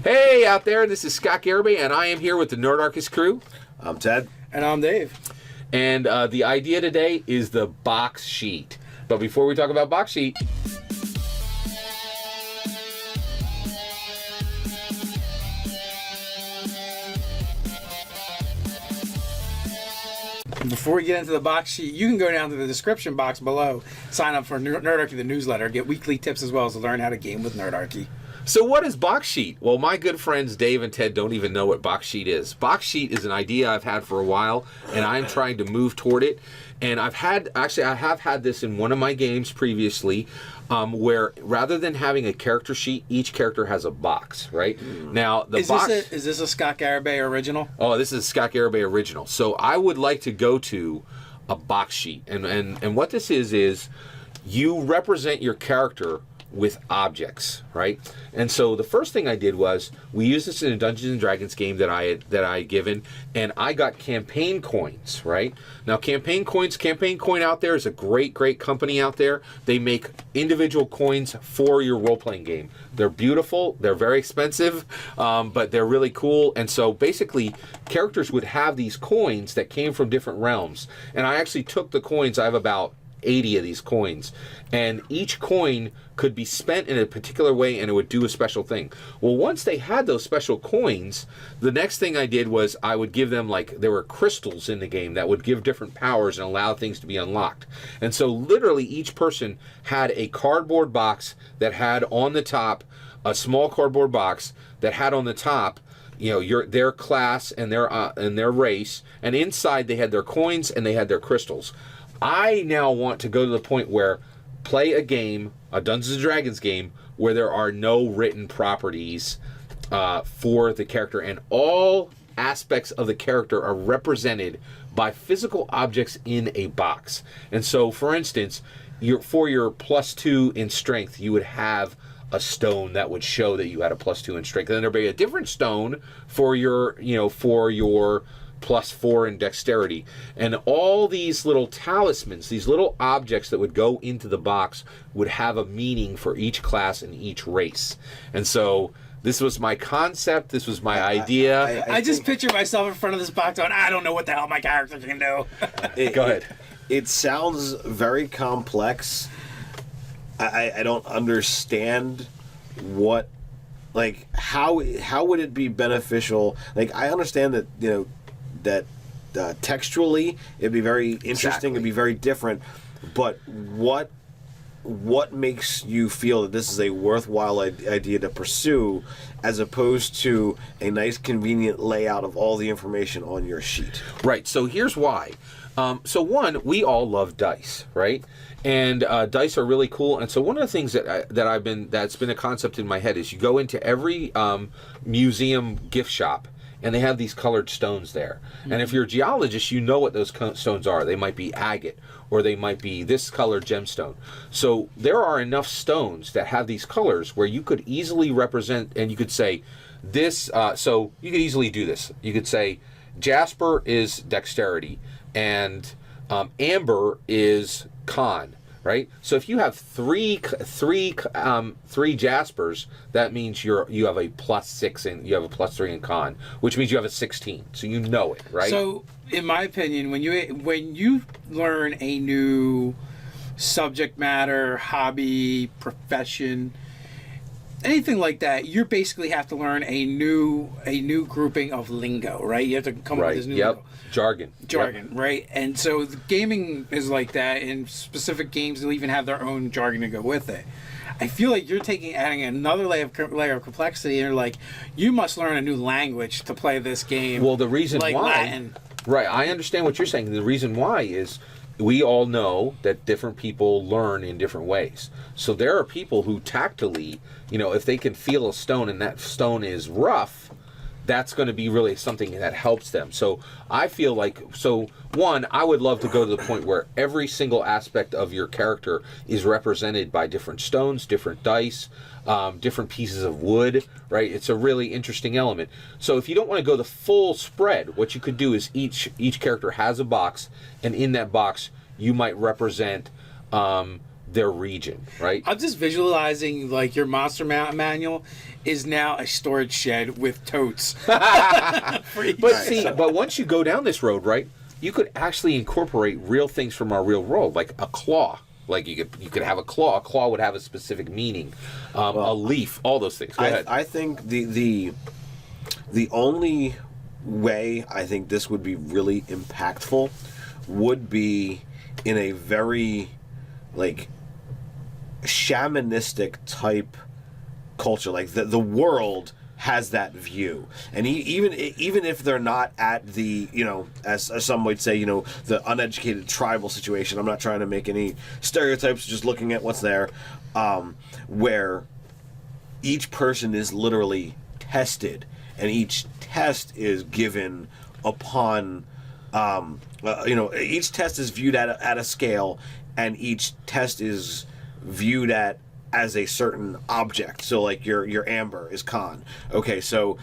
Hey out there, this is Scott Garibay, and I am here with the Nerdarchy crew. I'm Ted. And I'm Dave. And the idea today is the box sheet. But before we talk about box sheet, Before we get into the box sheet, you can go down to the description box below, sign up for Nerdarchy, the newsletter, get weekly tips as well as learn how to game with Nerdarchy. so what is box sheet? Well, my good friends Dave and Ted don't even know what box sheet is. Box sheet is an idea I've had for a while, and I'm trying to move toward it. And I have had this in one of my games previously, where rather than having a character sheet, each character has a box, right? Now, the box... Is this a Scott Garibay original? Oh, this is a Scott Garibay original. So I would like to go to a box sheet. And what this is you represent your character with objects, right? And so the first thing I did was we used this in a Dungeons and Dragons game that I had given, and I got campaign coins, right? Now campaign coin out there is a great company out there. They make individual coins for your role-playing game. They're beautiful, they're very expensive, but they're really cool. And so basically characters would have these coins that came from different realms, and I actually took the coins. I have about 80 of these coins, and each coin could be spent in a particular way and it would do a special thing. Well, once they had those special coins, the next thing I did was I would give them, like, there were crystals in the game that would give different powers and allow things to be unlocked. And so literally each person had a cardboard box that had on the top, a small cardboard box that had on the top, you know, their class and their race, and inside they had their coins and they had their crystals. I now want to go to the point where play a game, a Dungeons and Dragons game, where there are no written properties for the character, and all aspects of the character are represented by physical objects in a box. And so, for instance, for your +2 in strength, you would have a stone that would show that you had a +2 in strength. And then there'd be a different stone for your +4 in dexterity. And all these little talismans, these little objects that would go into the box, would have a meaning for each class and each race. And so this was my concept, this was my idea. I just picture myself in front of this box going, I don't know what the hell my character can do. Go ahead. It sounds very complex. I don't understand what, like, how would it be beneficial? Like, I understand that, you know, that textually it'd be very interesting, Exactly. it'd be very different, but what makes you feel that this is a worthwhile idea to pursue, as opposed to a nice convenient layout of all the information on your sheet? Right, so here's why. So one, we all love dice, right? And dice are really cool. And so one of the things that's been a concept in my head is you go into every museum gift shop, and they have these colored stones there. Mm-hmm. And if you're a geologist, you know what those stones are. They might be agate, or they might be this colored gemstone. So there are enough stones that have these colors where you could easily represent, and you could say this, so you could easily do this. You could say jasper is dexterity, and amber is con. Right, so if you have three jaspers, that means you have a +6 and you have a +3 in con, which means you have a 16. So you know it, right? So, in my opinion, when you learn a new subject matter, hobby, profession, anything like that, you basically have to learn a new grouping of lingo, right? You have to come up with this new lingo. Jargon, right? And so the gaming is like that. In specific games, they'll even have their own jargon to go with it. I feel like you're adding another layer of complexity, and you're like, you must learn a new language to play this game. Well, the reason like why, Latin. Right? I understand what you're saying. The reason why is we all know that different people learn in different ways. So there are people who tactily, if they can feel a stone and that stone is rough, that's going to be really something that helps them. So I feel like, one, I would love to go to the point where every single aspect of your character is represented by different stones, different dice, different pieces of wood, right? It's a really interesting element. So if you don't want to go the full spread, what you could do is each character has a box, and in that box you might represent their region, right? I'm just visualizing like your monster manual is now a storage shed with totes. But once you go down this road, right, you could actually incorporate real things from our real world, like a claw. Like you could have a claw. A claw would have a specific meaning. A leaf, all those things. Go ahead. I think the only way I think this would be really impactful would be in a very like shamanistic type culture. Like the world has that view, and even if they're not at the, you know, as some might say, you know, the uneducated tribal situation. I'm not trying to make any stereotypes, just looking at what's there, where each person is literally tested, and each test is given upon, you know, each test is viewed at a scale, and each test is viewed at as a certain object. So like your amber is con. Okay, so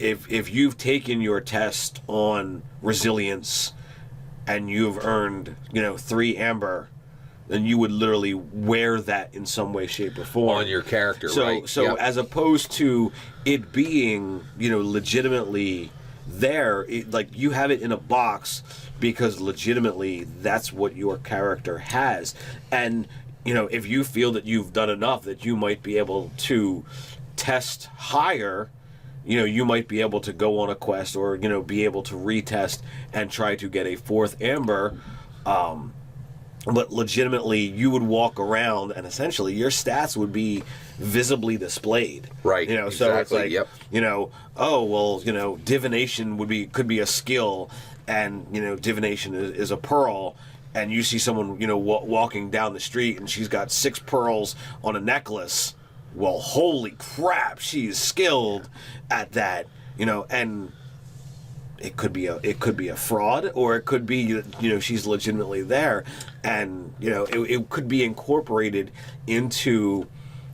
if you've taken your test on resilience and you've earned, you know, 3 amber, then you would literally wear that in some way, shape, or form on your character, so, right? So Yep. as opposed to it being, you know, legitimately there, like you have it in a box because legitimately that's what your character has. And you know, if you feel that you've done enough that you might be able to test higher, you know, you might be able to go on a quest, or, you know, be able to retest and try to get a 4th amber. But legitimately, you would walk around and essentially your stats would be visibly displayed. Right. You know, so it's Exactly, like, yep. you know, oh, well, you know, divination could be a skill, and, you know, divination is a pearl. And you see someone, you know, walking down the street and she's got 6 pearls on a necklace. Well, holy crap, she's skilled at that, you know. And it could be a fraud, or it could be, you know, she's legitimately there, and you know it could be incorporated into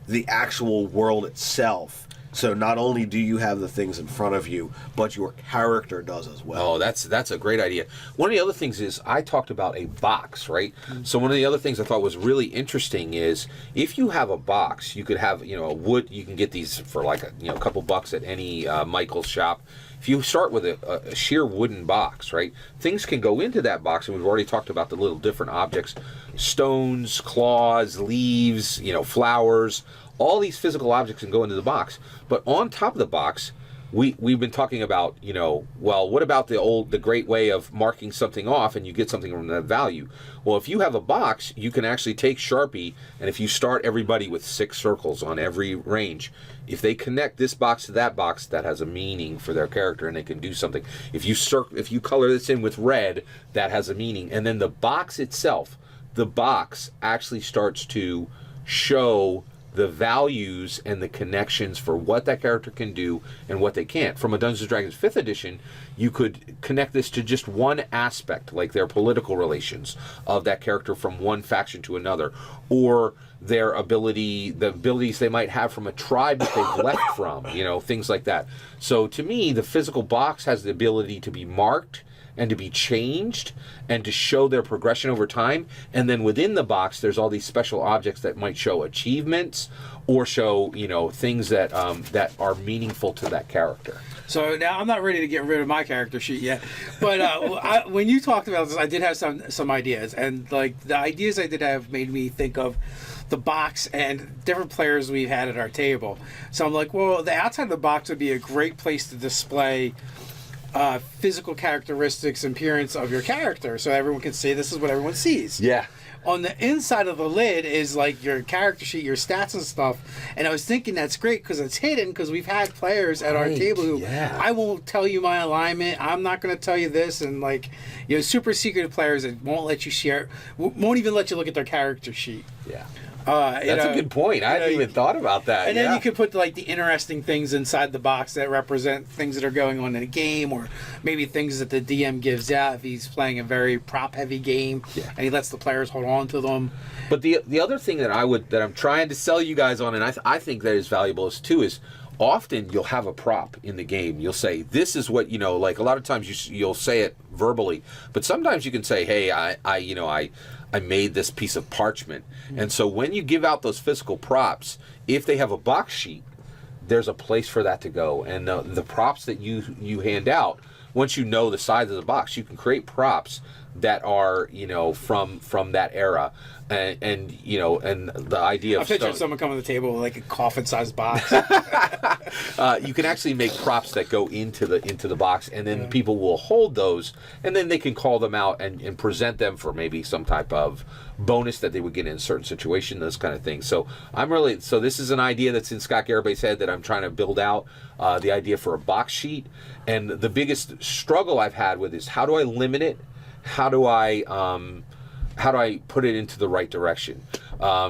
the actual world itself. So not only do you have the things in front of you, but your character does as well. Oh, that's a great idea. One of the other things is I talked about a box, right? So one of the other things I thought was really interesting is if you have a box, you could have, you know, a wood. You can get these for like a, you know, a couple bucks at any Michael's shop. If you start with a sheer wooden box, right, things can go into that box, and we've already talked about the little different objects: stones, claws, leaves, you know, flowers. All these physical objects can go into the box. But on top of the box, we've been talking about, you know, well, what about the great way of marking something off and you get something from that value? Well, if you have a box, you can actually take Sharpie, and if you start everybody with 6 circles on every range, if they connect this box to that box, that has a meaning for their character, and they can do something. If you color this in with red, that has a meaning. And then the box itself, the box actually starts to show the values and the connections for what that character can do and what they can't. From a Dungeons & Dragons 5th edition, you could connect this to just one aspect, like their political relations of that character from one faction to another, or their abilities they might have from a tribe that they've left from, you know, things like that. So to me, the physical box has the ability to be marked and to be changed and to show their progression over time. And then within the box, there's all these special objects that might show achievements or show, you know, things that that are meaningful to that character. So now I'm not ready to get rid of my character sheet yet, but when you talked about this, I did have some ideas, and like the ideas I did have made me think of the box and different players we've had at our table. So I'm like, well, the outside of the box would be a great place to display physical characteristics and appearance of your character, so everyone can see this is what everyone sees. Yeah. On the inside of the lid is like your character sheet, your stats and stuff. And I was thinking that's great because it's hidden, because we've had players at our table who, I won't tell you my alignment, I'm not going to tell you this, and like, you know, super secretive players that won't let you share, won't even let you look at their character sheet. Yeah. That's a good point. I hadn't even thought about that. And then you could put like the interesting things inside the box that represent things that are going on in a game, or maybe things that the DM gives out if he's playing a very prop heavy game and he lets the players hold on to them. But the other thing that I'm trying to sell you guys on, and I think that is valuable is often you'll have a prop in the game. You'll say, this is what, you know, like a lot of times you'll say it verbally, but sometimes you can say, hey, I made this piece of parchment. And so when you give out those physical props, if they have a box sheet, there's a place for that to go. And the props that you hand out, once you know the size of the box, you can create props that are, you know, from that era. And you know, and the idea of I'm picturing someone coming to the table with like a coffin-sized box. you can actually make props that go into the box, and then people will hold those, and then they can call them out and present them for maybe some type of bonus that they would get in a certain situation, those kind of things. So this is an idea that's in Scott Garabay's head that I'm trying to build out, the idea for a box sheet. And the biggest struggle I've had with is, how do I limit it? How do I put it into the right direction?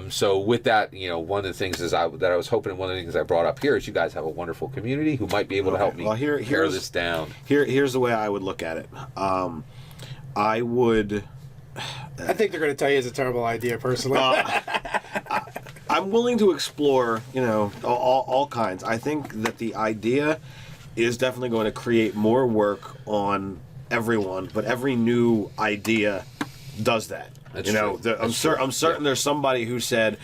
So with that, you know, one of the things that I was hoping, and one of the things I brought up here is you guys have a wonderful community who might be able to help me pare this down. Here's the way I would look at it. I think they're going to tell you it's a terrible idea, personally. I'm willing to explore, you know, all kinds. I think that the idea is definitely going to create more work on everyone, but every new idea does that. That's you know, true. I'm certain there's somebody who said,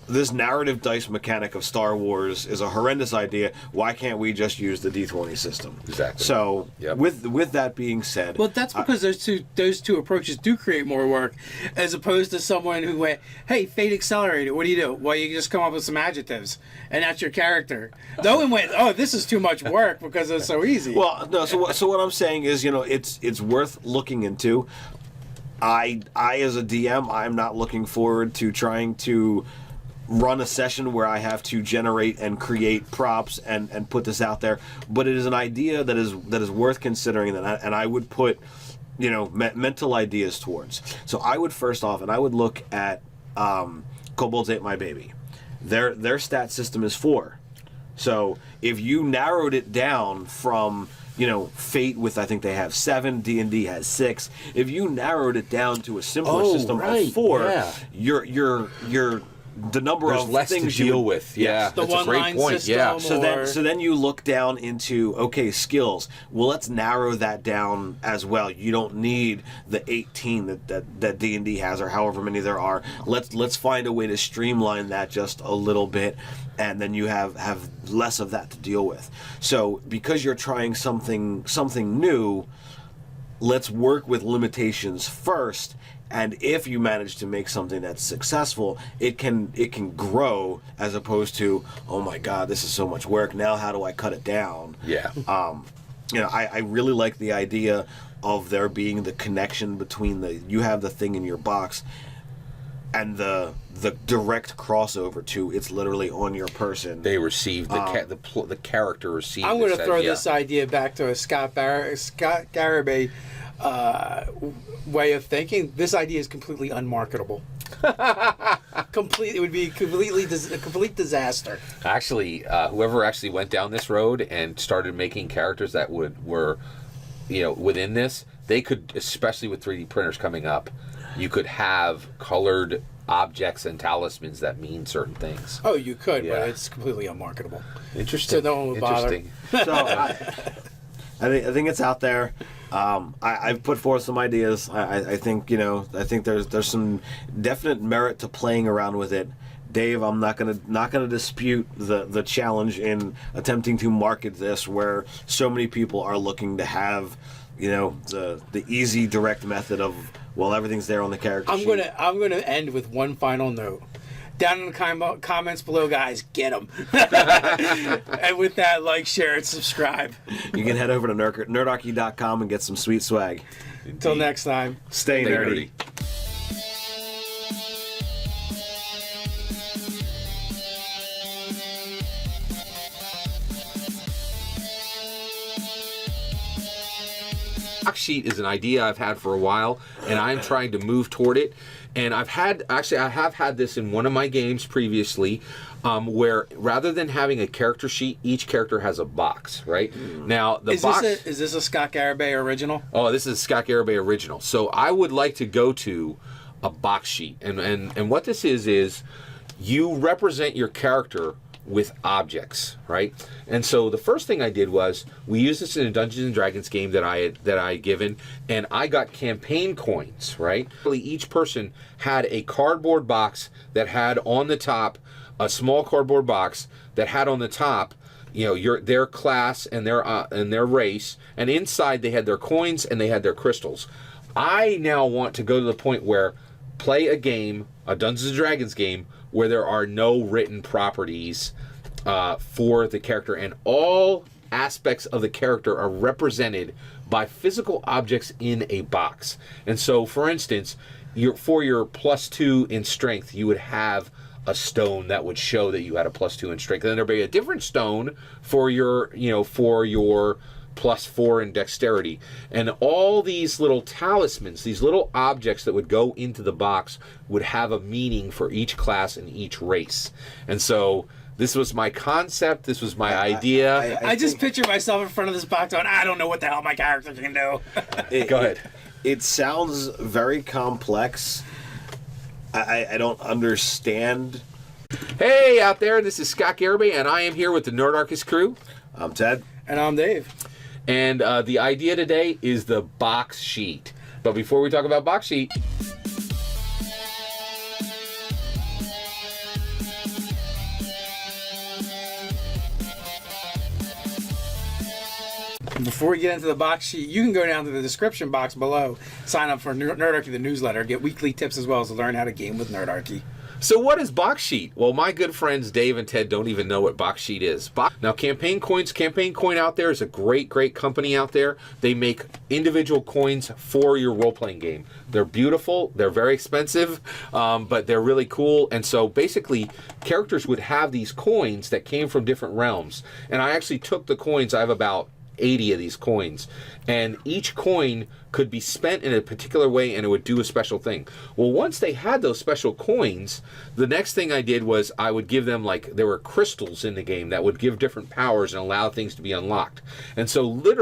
this narrative dice mechanic of Star Wars is a horrendous idea. Why can't we just use the D20 system? Exactly. So, with that being said, well, that's because those two approaches do create more work, as opposed to someone who went, "Hey, Fate Accelerated, what do you do?" Well, you just come up with some adjectives, and that's your character. No one went, "Oh, this is too much work," because it's so easy. Well, no. So what I'm saying is, you know, it's worth looking into. I as a DM, I'm not looking forward to trying to run a session where I have to generate and create props and put this out there, but it is an idea that is worth considering, and I would put, you know, mental ideas towards. So I would first off, and I would look at Kobolds Ate My Baby. Their stat system is 4. So if you narrowed it down from, you know, Fate with, I think they have 7, D&D has 6. If you narrowed it down to a simpler system of 4, you're the number There's of less things to deal with. Yeah, the that's a great one-line point. system. Yeah. So then you look down into, okay, skills. Well, let's narrow that down as well. You don't need the 18 that D&D has, or however many there are. Let's find a way to streamline that just a little bit, and then you have less of that to deal with. So because you're trying something new, let's work with limitations first. And if you manage to make something that's successful, it can grow, as opposed to, oh my God, this is so much work. Now how do I cut it down? Yeah. You know, I really like the idea of there being the connection between you have the thing in your box and the direct crossover to, it's literally on your person. They receive the character received. I'm going to throw this idea back to a Scott Garabay way of thinking. This idea is completely unmarketable. It would be a complete disaster. Actually, whoever actually went down this road and started making characters that were, you know, within this, they could, especially with 3D printers coming up, you could have colored objects and talismans that mean certain things. Oh, you could, but it's completely unmarketable. Interesting. So no one would bother. Interesting. So I think it's out there. I've put forth some ideas. I think, you know, I think there's some definite merit to playing around with it. Dave, I'm not gonna dispute the challenge in attempting to market this, where so many people are looking to have, you know, the easy, direct method of, well, everything's there on the character sheet. I'm gonna end with one final note. Down in the comments below, guys, get them. And with that, like, share, and subscribe. You can head over to nerdarchy.com and get some sweet swag. Until next time, Stay nerdy. Box sheet is an idea I've had for a while, and I'm trying to move toward it. And I have had this in one of my games previously, where rather than having a character sheet, each character has a box, right? Now, the box... Is this a Scott Garabay original? Oh, this is a Scott Garabay original. So I would like to go to a box sheet. And what this is you represent your character with objects, right? And so the first thing I did was we used this in a Dungeons and Dragons game that I had given, and I got campaign coins, right? Each person had a cardboard box that had on the top a small cardboard box that had on the top, you know, their class and their race, and inside they had their coins and they had their crystals. I now want to go to the point where play a game, a Dungeons and Dragons game, where there are no written properties for the character, and all aspects of the character are represented by physical objects in a box. And so, for instance, for your +2 in strength, you would have a stone that would show that you had a +2 in strength. And then there'd be a different stone for your +4 in dexterity. And all these little talismans, these little objects that would go into the box, would have a meaning for each class and each race. And so this was my concept. This was my idea. I just picture myself in front of this box going, I don't know what the hell my character can do. Go ahead. It sounds very complex. I don't understand. Hey, out there, this is Scott Garibay, and I am here with the Nerdarchy crew. I'm Ted. And I'm Dave. And the idea today is the box sheet. But before we talk about box sheet, Before we get into the box sheet, you can go down to the description box below, sign up for Nerdarchy, the newsletter, get weekly tips as well as learn how to game with Nerdarchy. so what is box sheet? Well, my good friends Dave and Ted don't even know what box sheet is. Now, Campaign Coin out there is a great company out there. They make individual coins for your role-playing game. They're beautiful. They're very expensive, but they're really cool. And so basically, characters would have these coins that came from different realms. And I actually took the coins. I have about 80 of these coins, and each coin could be spent in a particular way and it would do a special thing. Well, once they had those special coins, the next thing I did was I would give them, like, there were crystals in the game that would give different powers and allow things to be unlocked. And so literally